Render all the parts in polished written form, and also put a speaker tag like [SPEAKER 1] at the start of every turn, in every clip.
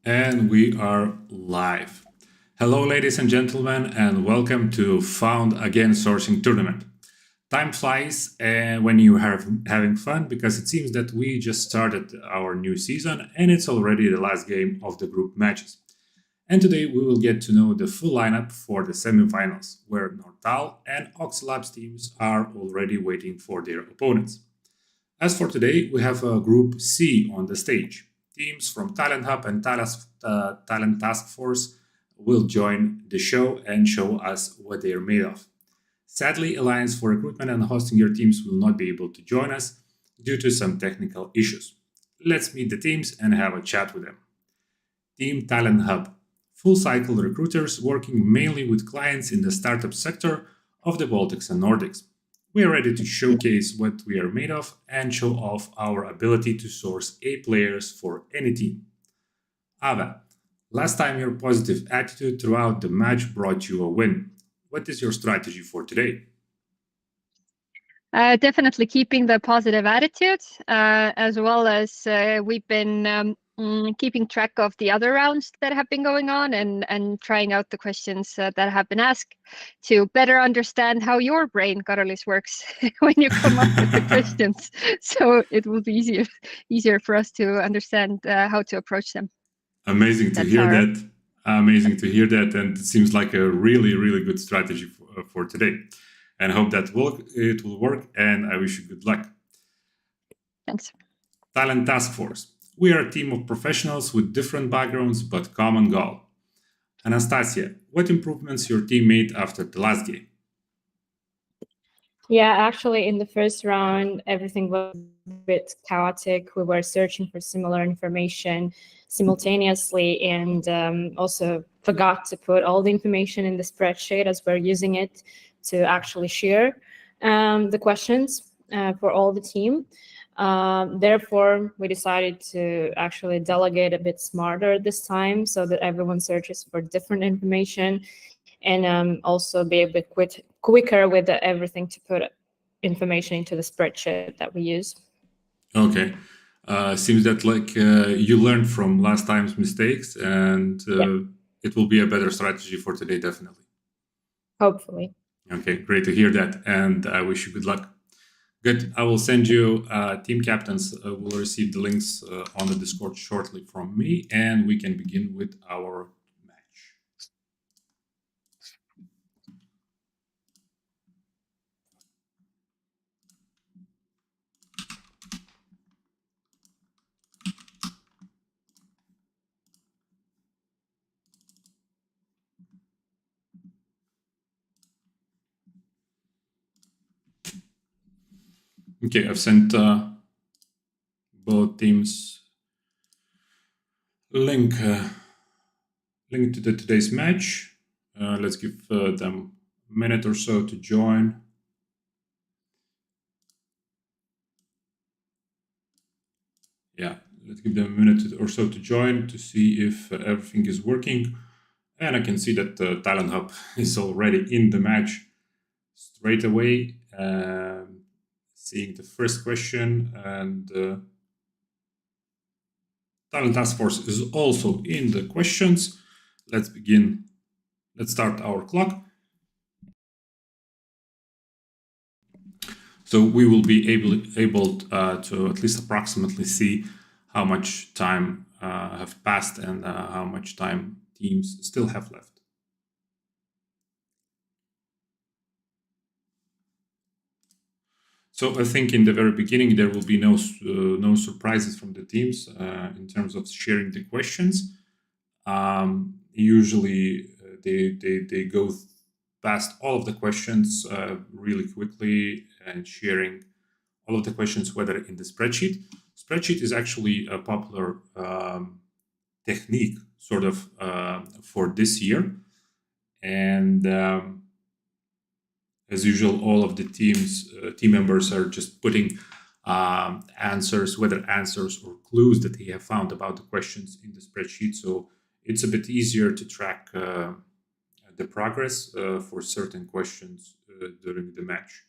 [SPEAKER 1] And we are live. Hello, ladies and gentlemen, and welcome to Found Again Sourcing Tournament. Time flies when you are having fun because it seems that we just started our new season and it's already the last game of the group matches. And today we will get to know the full lineup for the semifinals, where Nortal and Oxlabs teams are already waiting for their opponents. As for today, we have a Group C on the stage. Teams from TalentHub and Talent Taskforce will join the show and show us what they are made of. Sadly, Alliance for Recruitment and Hosting Your Teams will not be able to join us due to some technical issues. Let's meet the teams and have a chat with them. Team Talent Hub, full cycle recruiters working mainly with clients in the startup sector of the Baltics and Nordics. We are ready to showcase what we are made of and show off our ability to source A players for any team. Ava, last time your positive attitude throughout the match brought you a win. What is your strategy for today?
[SPEAKER 2] Definitely keeping the positive attitude, as well as we've been keeping track of the other rounds that have been going on and trying out the questions that have been asked to better understand how your brain, Karolis, works when you come up with the questions. So it will be easier for us to understand how to approach them.
[SPEAKER 1] Amazing to hear that. Amazing to hear that, and it seems like a really, really good strategy for today. And I hope that it will work. And I wish you good luck.
[SPEAKER 2] Thanks.
[SPEAKER 1] Talent Task Force. We are a team of professionals with different backgrounds but common goal. Anastasia, what improvements your team made after the last game?
[SPEAKER 3] Yeah, actually, in the first round, everything was a bit chaotic. We were searching for similar information simultaneously and also forgot to put all the information in the spreadsheet as we're using it to actually share the questions for all the team. Therefore, we decided to actually delegate a bit smarter this time so that everyone searches for different information and also be a bit quicker with everything to put information into the spreadsheet that we use.
[SPEAKER 1] Okay. Seems that you learned from last time's mistakes and it will be a better strategy for today, definitely.
[SPEAKER 3] Hopefully.
[SPEAKER 1] Okay, great to hear that. And I wish you good luck. Good. I will send you team captains will receive the links on the Discord shortly from me, and we can begin with our match. Okay, I've sent both teams link to today's match. Let's give them a minute or so to join. Yeah, let's give them a minute or so to join to see if everything is working. And I can see that TalentHub is already in the match straight away. Seeing the first question, and Talent Task Force is also in the questions. Let's begin. Let's start our clock. So we will be able to at least approximately see how much time have passed and how much time teams still have left. So I think in the very beginning there will be no surprises from the teams in terms of sharing the questions. Usually they go past all of the questions really quickly and sharing all of the questions, whether in the spreadsheet. Spreadsheet is actually a popular technique sort of for this year. And as usual, all of the team members are just putting answers, whether answers or clues that they have found about the questions in the spreadsheet. So it's a bit easier to track the progress for certain questions during the match.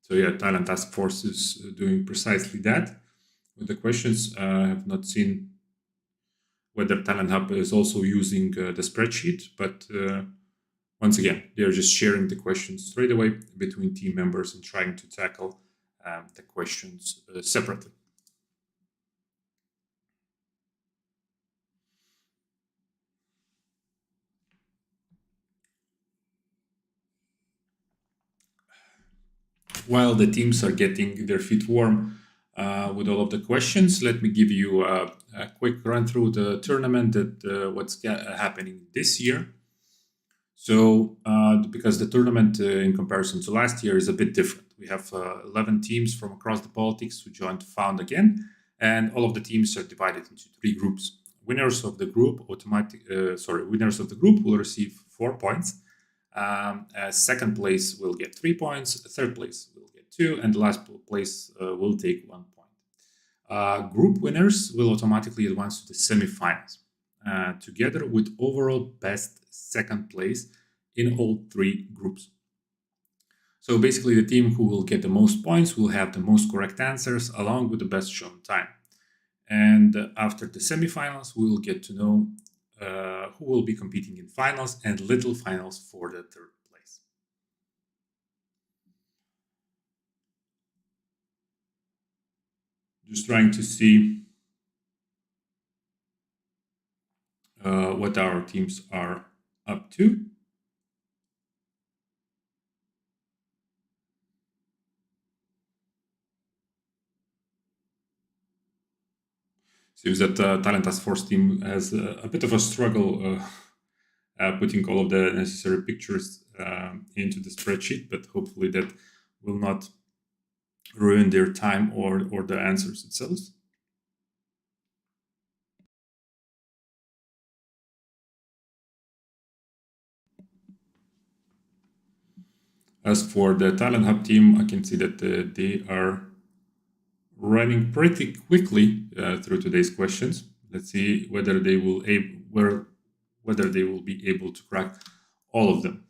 [SPEAKER 1] So yeah, Talent Task Force is doing precisely that. with the questions. I have not seen whether TalentHub is also using the spreadsheet, but once again, they're just sharing the questions straight away between team members and trying to tackle the questions separately. While the teams are getting their feet warm with all of the questions, let me give you a quick run through the tournament that what's happening this year. So, because the tournament in comparison to last year is a bit different, we have 11 teams from across the Baltics who joined Found Again, and all of the teams are divided into 3 groups. Winners of the group will receive 4 points. Second place will get 3 points. Third place will get 2, and the last place will take 1 point. Group winners will automatically advance to the semifinals, together with overall best second place in all 3 groups. So basically, the team who will get the most points will have the most correct answers along with the best shown time. And after the semifinals, we will get to know who will be competing in finals and little finals for the third place. Just trying to see what our teams are up to. Seems that Talent Taskforce team has a bit of a struggle putting all of the necessary pictures into the spreadsheet, but hopefully that will not ruin their time or the answers itself. As for the TalentHub team, I can see that they are running pretty quickly through today's questions. Let's see whether they will be able to crack all of them.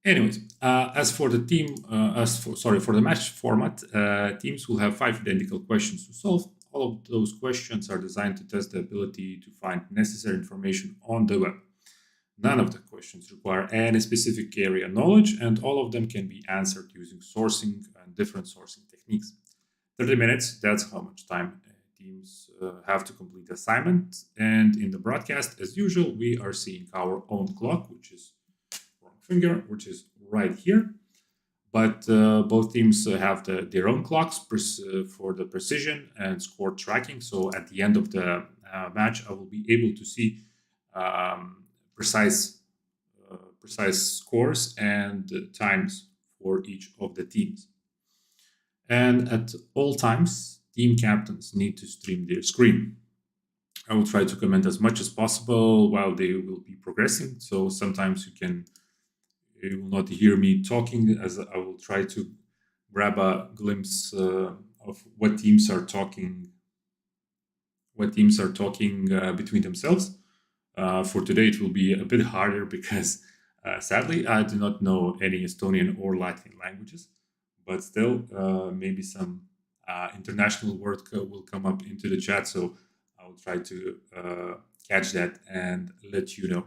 [SPEAKER 1] Anyways, as for the match format, teams will have 5 identical questions to solve. All of those questions are designed to test the ability to find necessary information on the web. None of the questions require any specific area knowledge, and all of them can be answered using sourcing and different sourcing techniques. 30 minutes, that's how much time teams have to complete the assignment. And in the broadcast, as usual, we are seeing our own clock, which is right here. But both teams have their own clocks for the precision and score tracking. So at the end of the match, I will be able to see precise scores and times for each of the teams. And at all times, team captains need to stream their screen. I will try to comment as much as possible while they will be progressing. So sometimes you will not hear me talking, as I will try to grab a glimpse of what teams are talking between themselves. For today, it will be a bit harder because sadly, I do not know any Estonian or Latvian languages, but still, maybe some international word will come up into the chat, so I will try to catch that and let you know.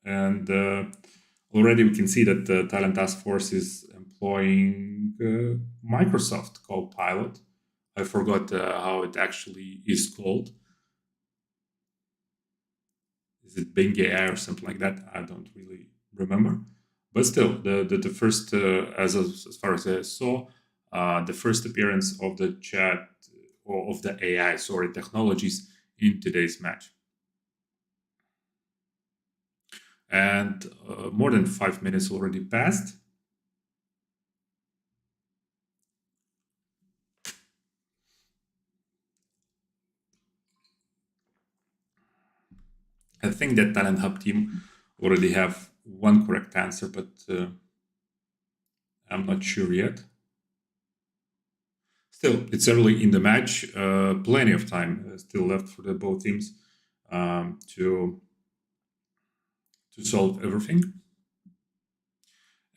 [SPEAKER 1] And already we can see that the Talent Task Force is employing Microsoft Copilot. I forgot how it actually is called. Is it Bing AI or something like that? I don't really remember. But still, the first, as far as I saw, the first appearance of the chat or of the AI, technologies in today's match. And more than 5 minutes already passed. I think that TalentHub team already have one correct answer, but I'm not sure yet. Still, it's early in the match. Plenty of time still left for the both teams to solve everything.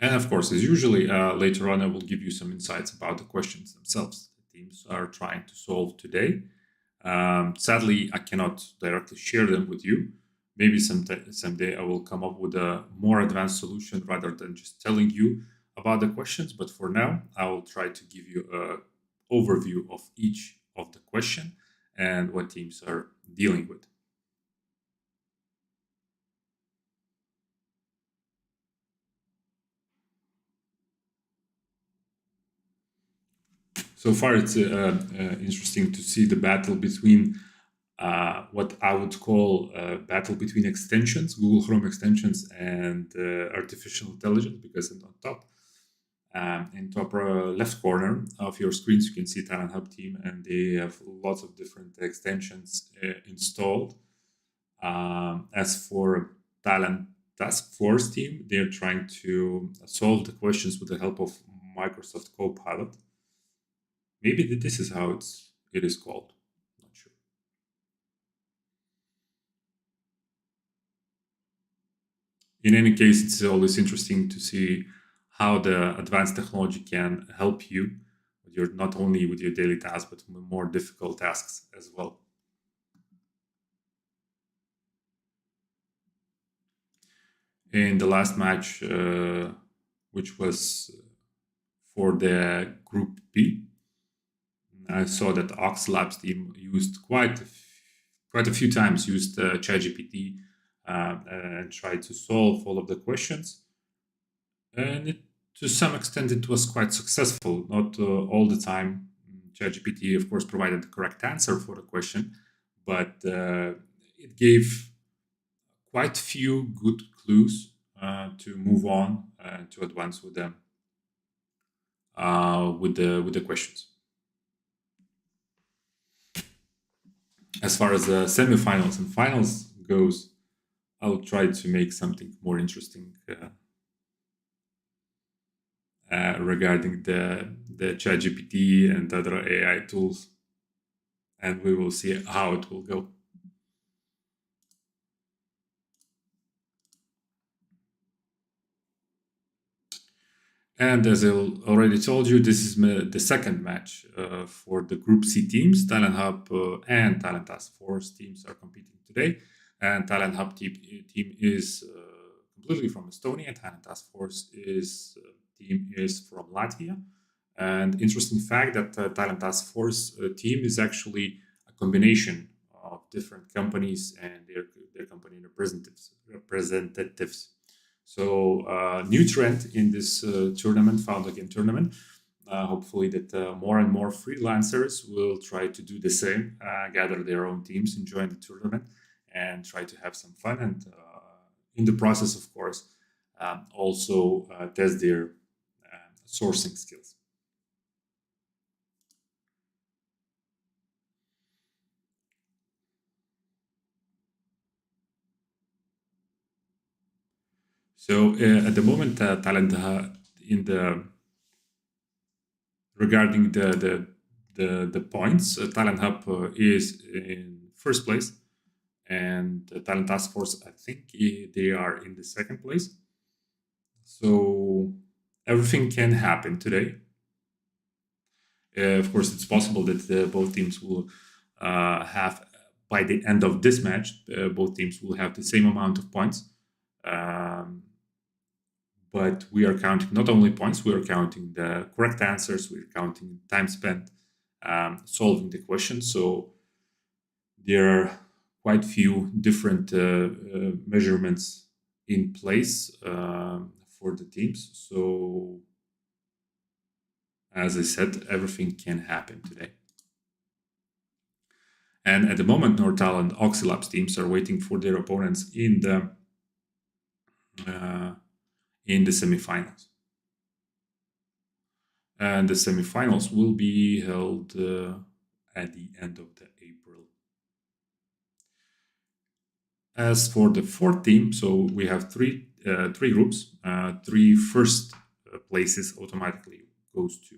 [SPEAKER 1] And of course, as usually, later on, I will give you some insights about the questions themselves the teams are trying to solve today. Sadly, I cannot directly share them with you. Maybe someday I will come up with a more advanced solution rather than just telling you about the questions. But for now, I will try to give you an overview of each of the question and what teams are dealing with. So far, it's interesting to see the battle between what I would call a battle between extensions, Google Chrome extensions, and artificial intelligence. Because in top left corner of your screens, you can see TalentHub team, and they have lots of different extensions installed. As for Talent Taskforce team, they're trying to solve the questions with the help of Microsoft Copilot. Maybe this is how it is called. Not sure. In any case, it's always interesting to see how the advanced technology can help you with your not only with your daily tasks but more difficult tasks as well. In the last match, which was for the Group B, I saw that Oxlab's team used quite a few times used ChatGPT and tried to solve all of the questions. And to some extent, it was quite successful. Not all the time. ChatGPT, of course, provided the correct answer for the question, but it gave quite few good clues to move on and to advance with them with the questions. As far as the semifinals and finals goes, I'll try to make something more interesting regarding the ChatGPT and other AI tools, and we will see how it will go. And as I already told you, this is the second match for the Group C teams. TalentHub and Talent Taskforce teams are competing today. And TalentHub team is completely from Estonia. Talent Taskforce team is from Latvia. And interesting fact that Talent Taskforce team is actually a combination of different companies and their company representatives. So new trend in this tournament, Found Again tournament. Hopefully that more and more freelancers will try to do the same, gather their own teams and join the tournament and try to have some fun. And in the process, of course, also test their sourcing skills. So at the moment, talent in the regarding the points, TalentHub is in first place, and Talent Task Force, I think they are in the second place. So everything can happen today. Of course, it's possible that both teams will have, by the end of this match, both teams will have the same amount of points. But we are counting not only points, we are counting the correct answers, we're counting time spent solving the question. So there are quite few different measurements in place for the teams. So as I said, everything can happen today. And at the moment, Nortal and Oxylabs teams are waiting for their opponents in the semifinals. And the semifinals will be held at the end of April. As for the fourth team, so we have three groups. Three first places automatically goes to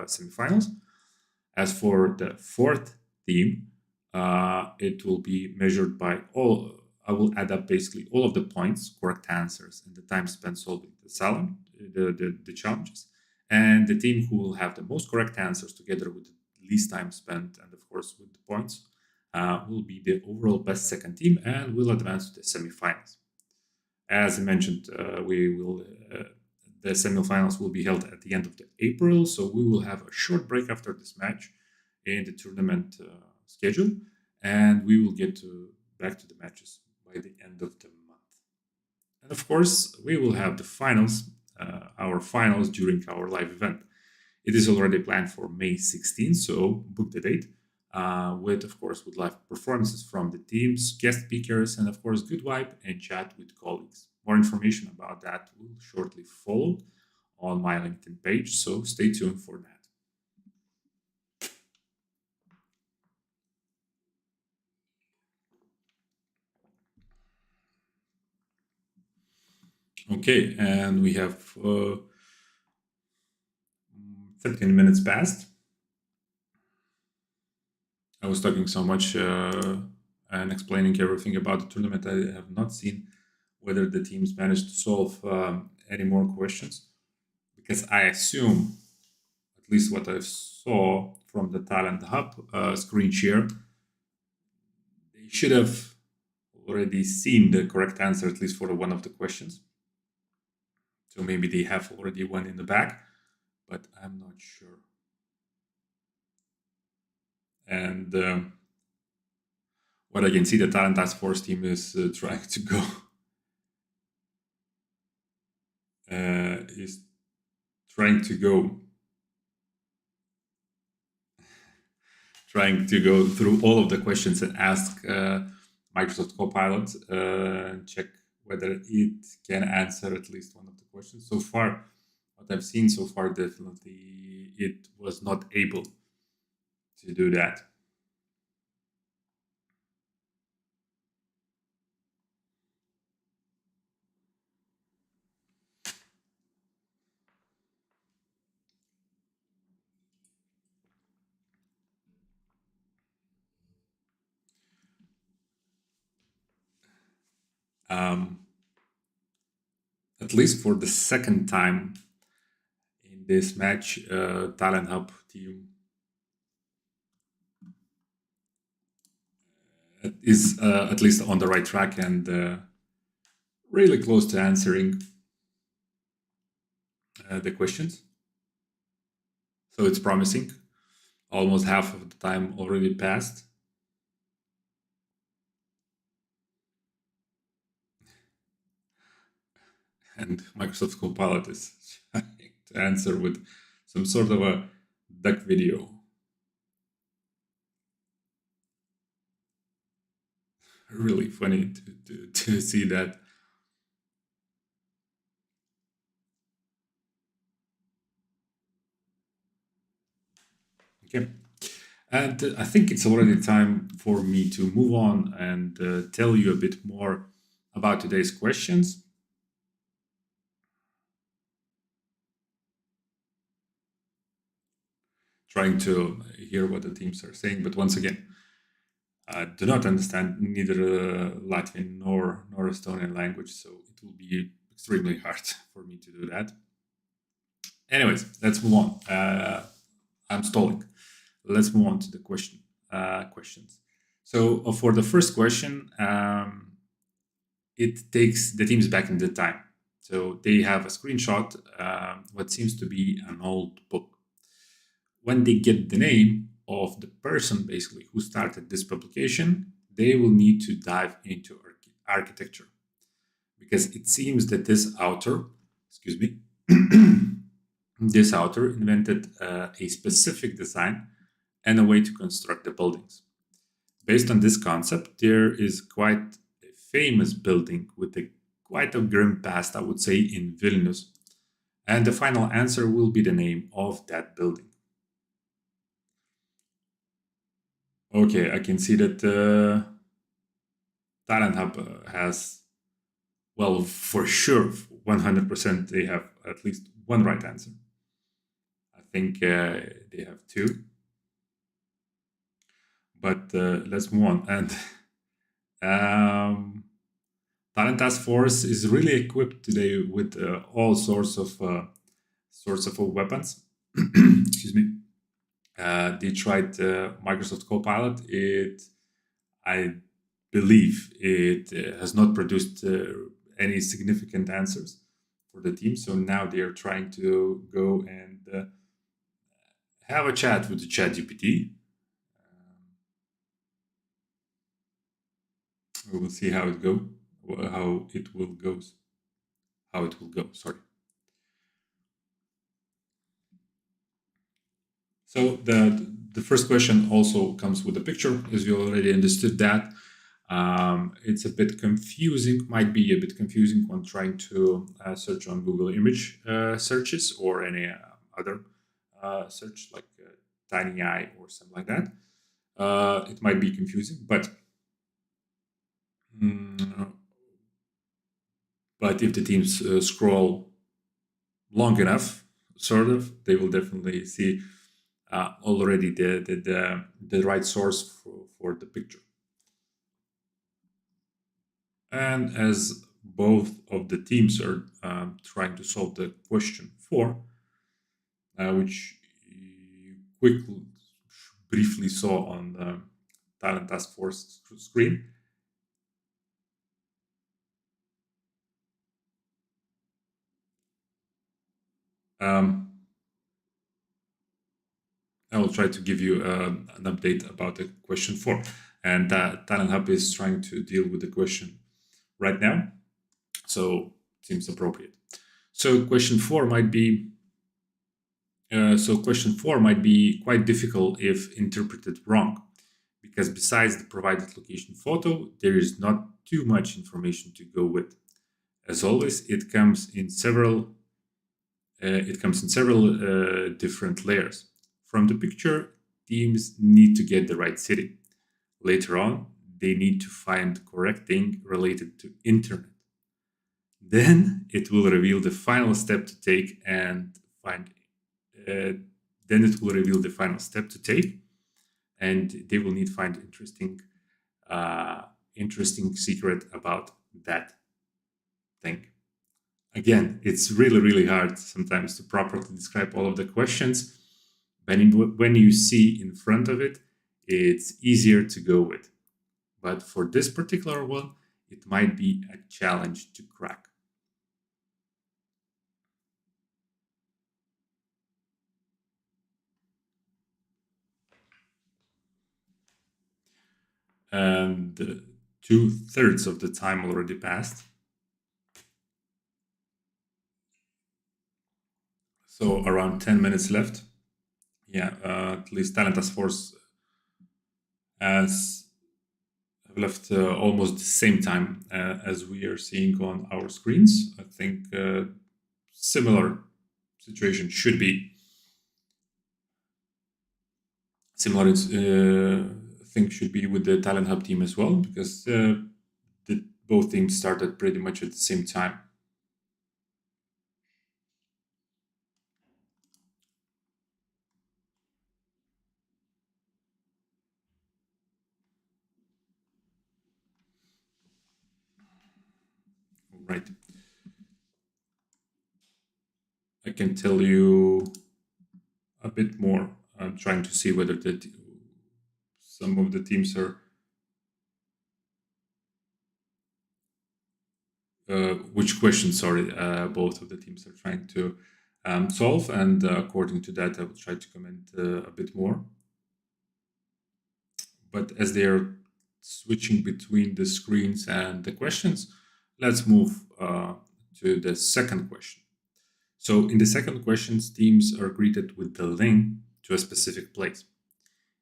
[SPEAKER 1] semifinals. As for the fourth team, it will be measured by all I will add up basically all of the points, correct answers, and the time spent solving the challenges. And the team who will have the most correct answers together with the least time spent and of course with the points will be the overall best second team and will advance to the semifinals. As I mentioned, the semifinals will be held at the end of April, so we will have a short break after this match in the tournament schedule, and we will get back to the matches by the end of the month. And of course, we will have the finals, our finals during our live event. It is already planned for May 16th, so book the date. With live performances from the teams, guest speakers, and of course, good vibe and chat with colleagues. More information about that will shortly follow on my LinkedIn page, so stay tuned for that. Okay, and we have 13 minutes past. I was talking so much and explaining everything about the tournament. I have not seen whether the teams managed to solve any more questions, because I assume, at least what I saw from the TalentHub screen share, they should have already seen the correct answer, at least for one of the questions. So maybe they have already one in the bag, but I'm not sure. And what I can see, the Talent Taskforce team is trying to go trying to go through all of the questions and ask Microsoft Copilot and check whether it can answer at least one of the questions. So far, what I've seen so far, definitely it was not able to do that. At least for the second time in this match, TalentHub team is at least on the right track and really close to answering the questions. So it's promising. Almost half of the time already passed. And Microsoft Copilot is trying to answer with some sort of a duck video. Really funny to see that. Okay. And I think it's already time for me to move on and tell you a bit more about today's questions. Trying to hear what the teams are saying, but once again, I do not understand neither Latvian nor Estonian language, so it will be extremely hard for me to do that. Anyways, let's move on. I'm stalling. Let's move on to the questions. So for the first question, it takes the teams back in the time. So they have a screenshot, what seems to be an old book. When they get the name of the person basically who started this publication, they will need to dive into architecture, because it seems that this author, this author invented a specific design and a way to construct the buildings. Based on this concept, there is quite a famous building with quite a grim past, I would say, in Vilnius. And the final answer will be the name of that building. Okay, I can see that TalentHub has, well, for sure, 100% they have at least one right answer. I think they have two. But let's move on. And Talent Task Force is really equipped today with all sorts of weapons. Excuse me. They tried Microsoft Copilot. I believe it has not produced any significant answers for the team. So now they are trying to go and have a chat with the ChatGPT. We will see how it go. How it will go. Sorry. So the first question also comes with a picture, as you already understood that. It's a bit confusing, might be a bit confusing when trying to search on Google image searches or any other search like TinyEye or something like that. It might be confusing, but if the teams scroll long enough, they will definitely see already the right source for the picture. And as both of the teams are trying to solve the question 4, which you briefly saw on the Talent Task Force screen, I will try to give you an update about the question 4. And TalentHub is trying to deal with the question right now, so it seems appropriate. So question 4 might be quite difficult if interpreted wrong, because besides the provided location photo, there is not too much information to go with. As always, it comes in several different layers. From the picture, teams need to get the right city. Later on, they need to find the correct thing related to internet. Then it will reveal the final step to take and they will need to find interesting secret about that thing. Again, it's really, really hard sometimes to properly describe all of the questions. When you see in front of it, it's easier to go with. But for this particular one, it might be a challenge to crack. And 2/3 of the time already passed. So around 10 minutes left. Yeah, at least Talent Task Force have left almost the same time as we are seeing on our screens. I think similar situation should be similar. Thing should be with the TalentHub team as well, because both teams started pretty much at the same time. Right. I can tell you a bit more. I'm trying to see whether some of the teams are which question, both of the teams are trying to solve, and according to that, I will try to comment a bit more. But as they are switching between the screens and the questions, let's move to the second question. So in the second question, teams are greeted with the link to a specific place.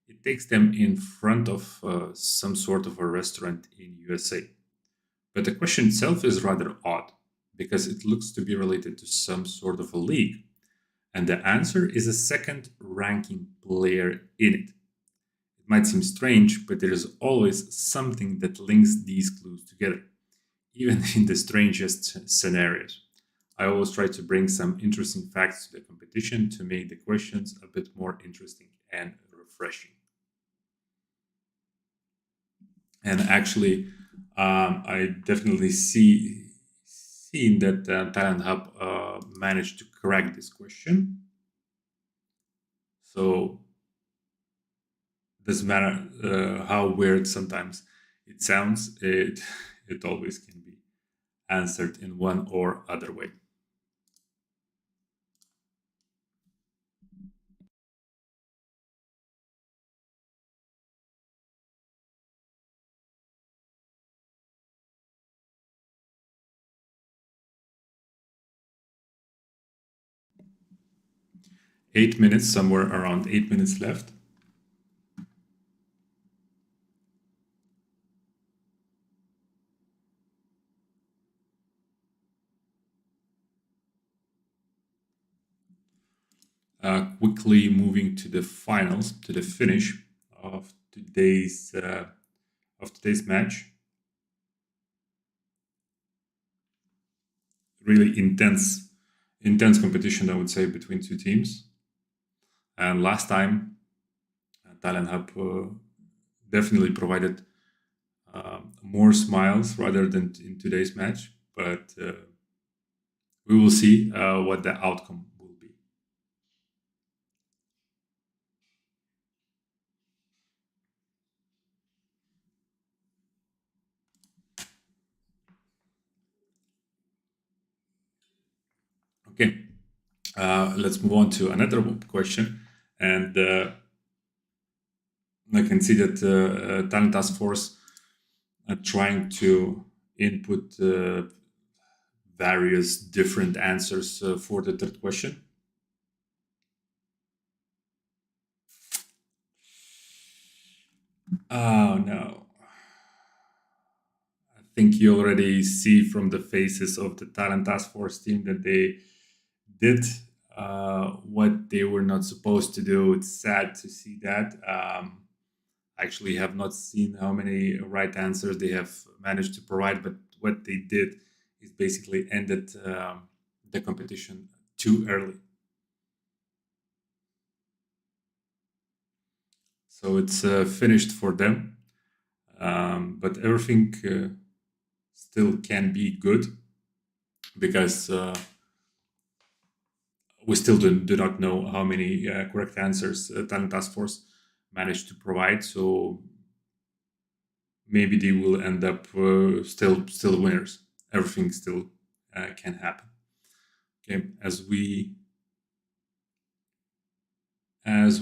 [SPEAKER 1] It takes them in front of some sort of a restaurant in USA. But the question itself is rather odd, because it looks to be related to some sort of a league. And the answer is a second ranking player in it. It might seem strange, but there is always something that links these clues together, even in the strangest scenarios. I always try to bring some interesting facts to the competition to make the questions a bit more interesting and refreshing. And actually, I definitely seen that TalentHub managed to crack this question. So doesn't matter how weird sometimes it sounds, it always can be answered in one or other way. Eight minutes, somewhere around 8 minutes left. Quickly moving to the finals, to the finish of today's match. Really intense competition, I would say, between two teams. And last time, TalentHub definitely provided more smiles rather than in today's match. But we will see what the outcome will be. Okay, let's move on to another question. And I can see that Talent Taskforce are trying to input various different answers for the third question. Oh no. I think you already see from the faces of the Talent Task Force team that they did what they were not supposed to do. It's sad to see that. I actually have not seen how many right answers they have managed to provide, but what they did is basically ended the competition too early. So it's finished for them. But everything still can be good because we still do not know how many correct answers Talent Task Force managed to provide. So maybe they will end up still winners. Everything still can happen. Okay, as we have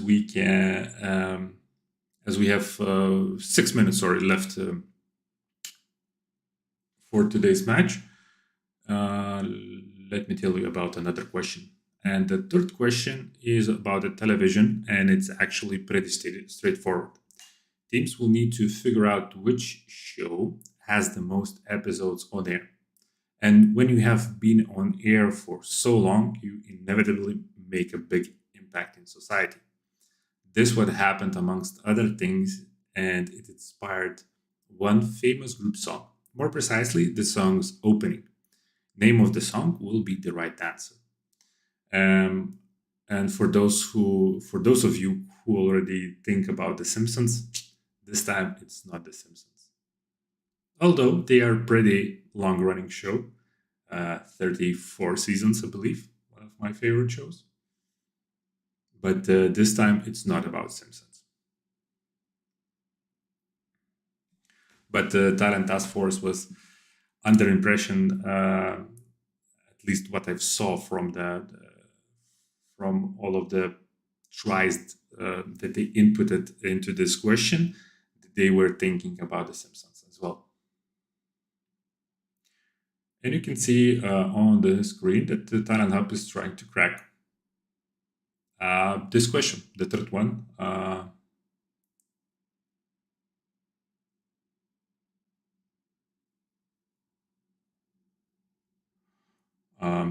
[SPEAKER 1] 6 minutes left for today's match. Let me tell you about another question. And the third question is about the television, and it's actually pretty straightforward. Teams will need to figure out which show has the most episodes on air. And when you have been on air for so long, you inevitably make a big impact in society. This what happened amongst other things, and it inspired one famous group song. More precisely, the song's opening. Name of the song will be the right answer. And for those of you who already think about The Simpsons, this time it's not The Simpsons. Although they are pretty long-running show, 34 seasons, I believe, one of my favorite shows. But this time it's not about Simpsons. But the Talent Task Force was under impression, at least what I saw from from all of the tries that they inputted into this question, they were thinking about The Simpsons as well. And you can see on the screen that the TalentHub is trying to crack this question, the third one.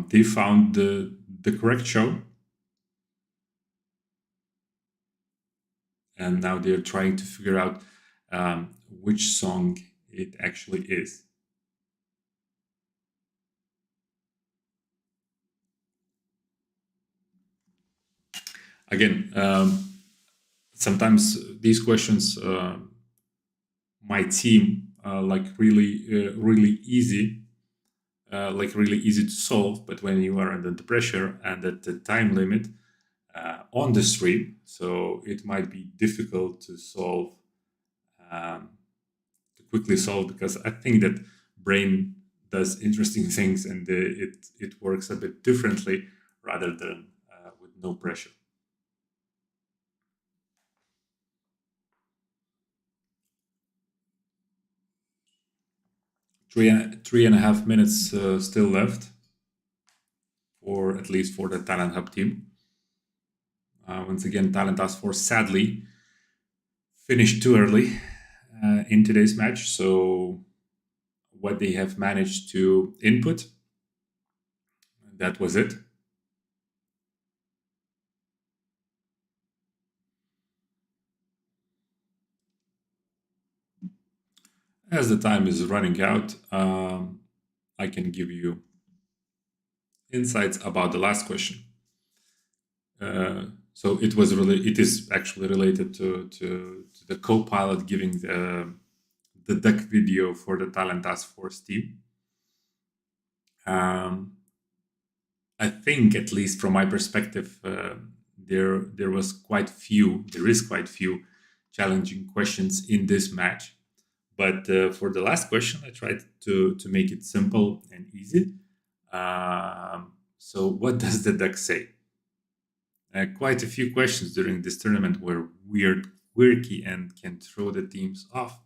[SPEAKER 1] They found the correct show, and now they're trying to figure out which song it actually is. Again, sometimes these questions might seem really easy, really easy to solve. But when you are under the pressure and at the time limit on the stream, so it might be difficult to solve, to quickly solve, because I think that brain does interesting things, and it works a bit differently rather than with no pressure. Three and a half minutes still left, or at least for the TalentHub team. Once again, Talent Taskforce sadly finished too early in today's match. So what they have managed to input, that was it. As the time is running out, I can give you insights about the last question. So it is actually related to the co-pilot giving the duck video for the Talent Task Force team. I think, at least from my perspective, there is quite few challenging questions in this match. But for the last question, I tried to make it simple and easy. So what does the duck say? Quite a few questions during this tournament were weird, quirky, and can throw the teams off.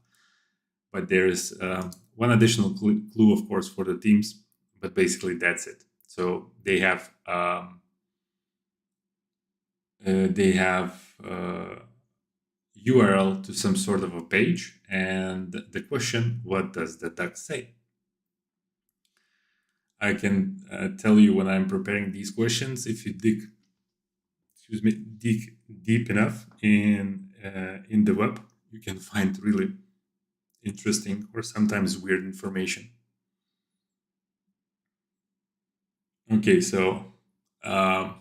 [SPEAKER 1] But there is one additional clue, of course, for the teams. But basically, that's it. So they have URL to some sort of a page, and the question, what does the duck say? I can tell you, when I'm preparing these questions, if you dig deep enough in the web, you can find really interesting or sometimes weird information. Okay, so 1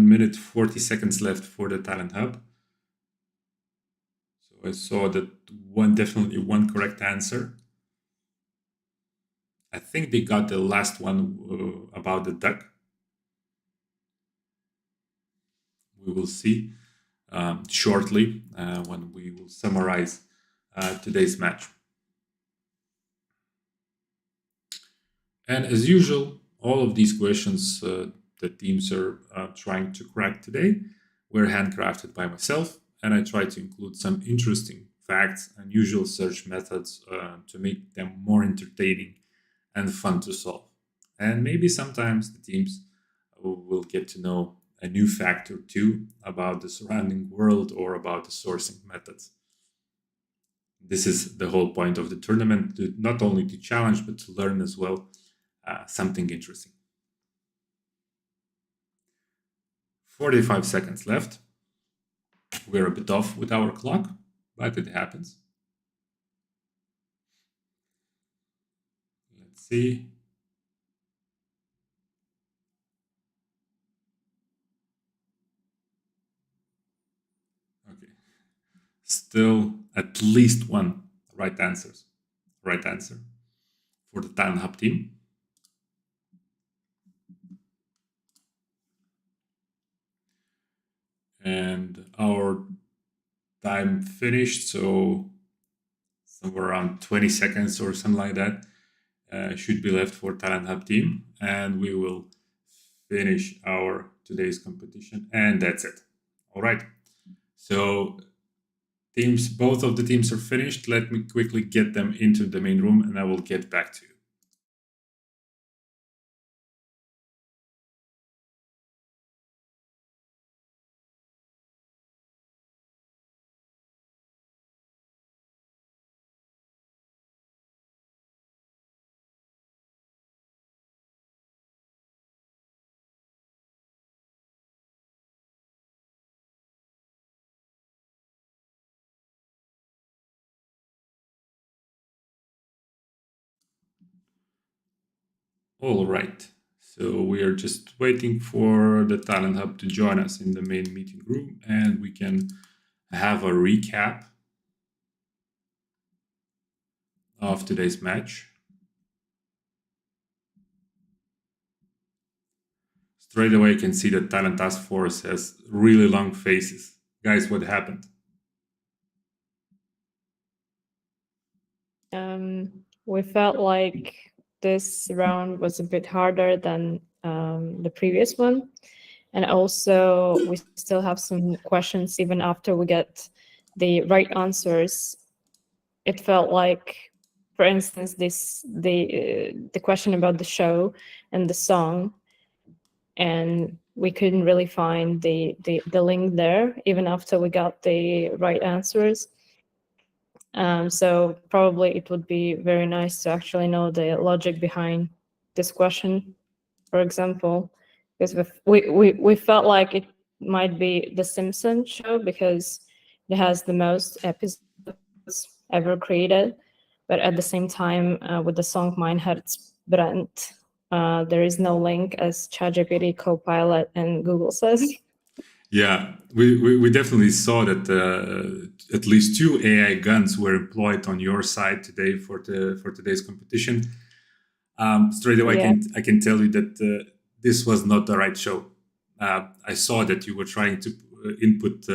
[SPEAKER 1] minute 40 seconds left for the TalentHub. So I saw that definitely one correct answer. I think they got the last one about the duck. We will see shortly when we will summarize today's match. And as usual, all of these questions the teams are trying to crack today were handcrafted by myself, and I tried to include some interesting facts, unusual search methods to make them more entertaining and fun to solve. And maybe sometimes the teams will get to know a new fact or two about the surrounding world or about the sourcing methods. This is the whole point of the tournament, not only to challenge, but to learn as well something interesting. 45 seconds left. We're a bit off with our clock, but it happens. Let's see. Okay. Still at least one right answer for the TalentHub team. And our time finished, so somewhere around 20 seconds or something like that should be left for TalentHub team, and we will finish our today's competition, and that's it. All right. So both of the teams are finished. Let me quickly get them into the main room, and I will get back to you. All right. So we are just waiting for the TalentHub to join us in the main meeting room, and we can have a recap of today's match. Straight away, you can see that Talent Task Force has really long faces. Guys, what happened?
[SPEAKER 3] We felt like this round was a bit harder than the previous one. And also, we still have some questions even after we get the right answers. It felt like, for instance, the question about the show and the song, and we couldn't really find the link there even after we got the right answers. So probably it would be very nice to actually know the logic behind this question, for example, because we felt like it might be the Simpsons show because it has the most episodes ever created, but at the same time, with the song Mein Herz brennt, there is no link, as ChatGPT, Copilot, and Google says.
[SPEAKER 1] Yeah, we definitely saw that at least 2 AI guns were employed on your side today for today's competition. Straight away,
[SPEAKER 3] Yeah.
[SPEAKER 1] I can tell you that this was not the right show. I saw that you were trying to input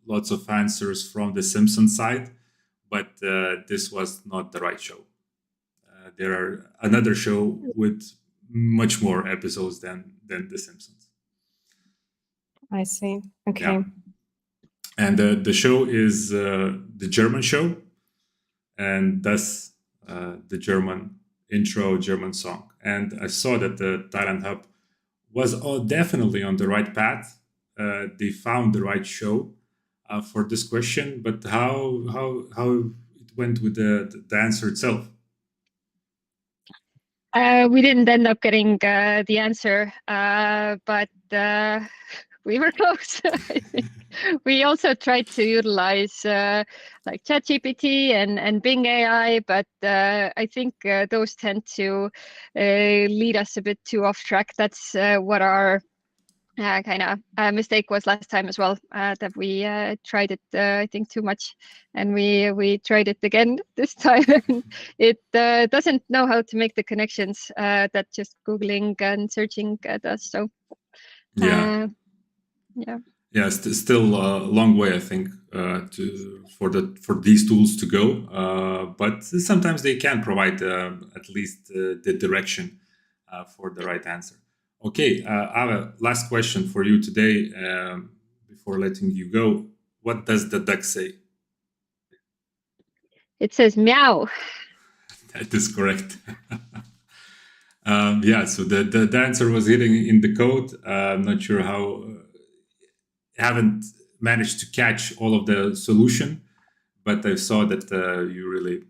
[SPEAKER 1] lots of answers from the Simpsons side, but this was not the right show. There are another show with much more episodes than the Simpsons.
[SPEAKER 3] I see. Okay.
[SPEAKER 1] Yeah. And the show is the German show, and thus the German intro, German song. And I saw that the TalentHub was definitely on the right path. They found the right show for this question, but how it went with the answer itself?
[SPEAKER 2] We didn't end up getting the answer, but we were close. I think. We also tried to utilize like ChatGPT and Bing AI, but I think those tend to lead us a bit too off track. That's what our kind of mistake was last time as well, that we tried it I think too much, and we tried it again this time. It doesn't know how to make the connections that just Googling and searching does. So
[SPEAKER 1] Yeah.
[SPEAKER 2] yeah.
[SPEAKER 1] Yeah, still a long way, I think, for these tools to go. But sometimes they can provide at least the direction for the right answer. Okay, I have a last question for you today before letting you go. What does the duck say?
[SPEAKER 2] It says meow.
[SPEAKER 1] That is correct. Yeah, so the answer was hidden in the code. I'm not sure how. Haven't managed to catch all of the solution, but I saw that you really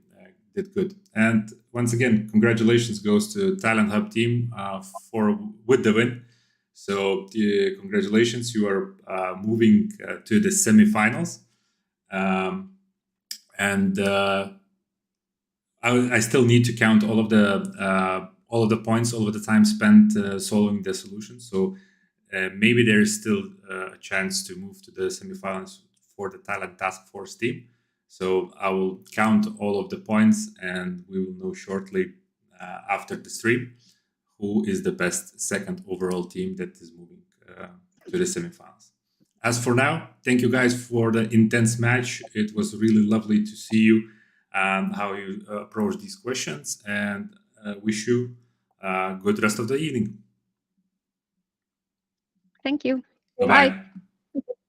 [SPEAKER 1] did good. And once again, congratulations goes to TalentHub team with the win. So congratulations, you are moving to the semifinals. And I still need to count all of the points, all of the time spent solving the solution. So maybe there is still a chance to move to the semifinals for the Talent Task Force team. So I will count all of the points, and we will know shortly after the stream who is the best second overall team that is moving to the semifinals. As for now, thank you guys for the intense match. It was really lovely to see you and how you approach these questions, and wish you a good rest of the evening.
[SPEAKER 2] Thank you.
[SPEAKER 1] Bye-bye.